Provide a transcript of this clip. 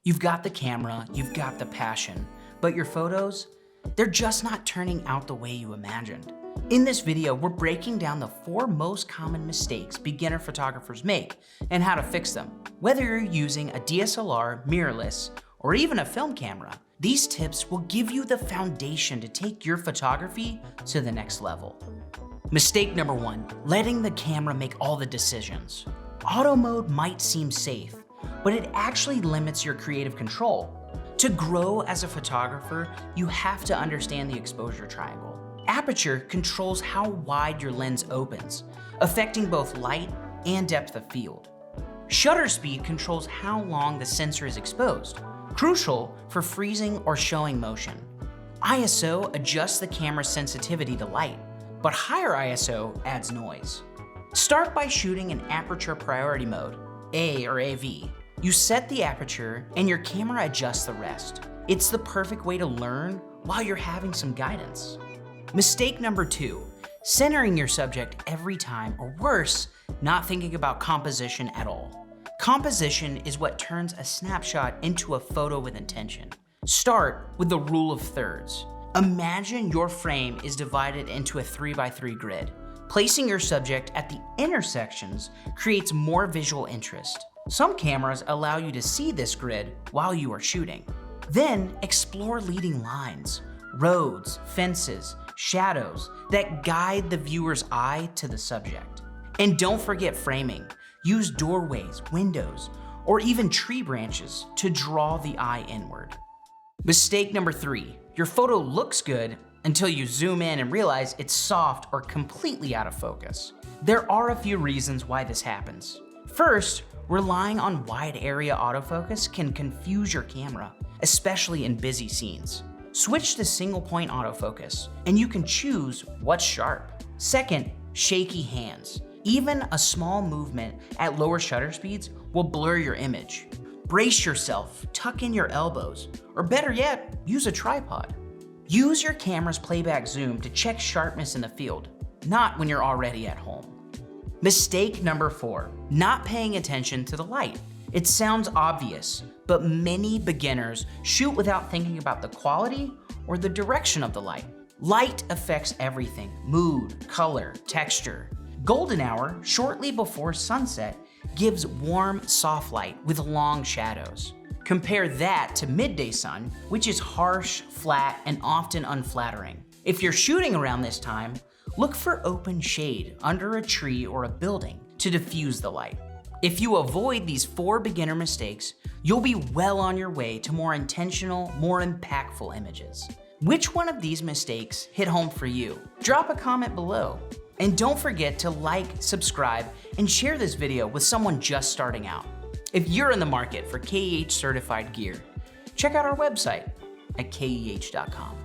You've got the camera, you've got the passion, but your photos, they're just not turning out the way you imagined. In this video, we're breaking down the 4 most common mistakes beginner photographers make and how to fix them. Whether you're using a DSLR, mirrorless, or even a film camera, these tips will give you the foundation to take your photography to the next level. Mistake number 1, letting the camera make all the decisions. Auto mode might seem safe, but it actually limits your creative control. To grow as a photographer, you have to understand the exposure triangle. Aperture controls how wide your lens opens, affecting both light and depth of field. Shutter speed controls how long the sensor is exposed, crucial for freezing or showing motion. ISO adjusts the camera's sensitivity to light, but higher ISO adds noise. Start by shooting in aperture priority mode, A or AV. You set the aperture and your camera adjusts the rest. It's the perfect way to learn while you're having some guidance. Mistake number 2, centering your subject every time, or worse, not thinking about composition at all. Composition is what turns a snapshot into a photo with intention. Start with the rule of thirds. Imagine your frame is divided into a 3x3 grid. Placing your subject at the intersections creates more visual interest. Some cameras allow you to see this grid while you are shooting. Then explore leading lines, roads, fences, shadows that guide the viewer's eye to the subject. And don't forget framing. Use doorways, windows, or even tree branches to draw the eye inward. Mistake number 3, your photo looks good until you zoom in and realize it's soft or completely out of focus. There are a few reasons why this happens. First, relying on wide area autofocus can confuse your camera, especially in busy scenes. Switch to single point autofocus, and you can choose what's sharp. Second, shaky hands. Even a small movement at lower shutter speeds will blur your image. Brace yourself, tuck in your elbows, or better yet, use a tripod. Use your camera's playback zoom to check sharpness in the field, not when you're already at home. Mistake number 4, not paying attention to the light. It sounds obvious, but many beginners shoot without thinking about the quality or the direction of the light. Light affects everything: mood, color, texture. Golden hour, shortly before sunset, gives warm, soft light with long shadows. Compare that to midday sun, which is harsh, flat, and often unflattering. If you're shooting around this time, look for open shade under a tree or a building to diffuse the light. If you avoid these 4 beginner mistakes, you'll be well on your way to more intentional, more impactful images. Which one of these mistakes hit home for you? Drop a comment below. And don't forget to like, subscribe, and share this video with someone just starting out. If you're in the market for KEH certified gear, check out our website at keh.com.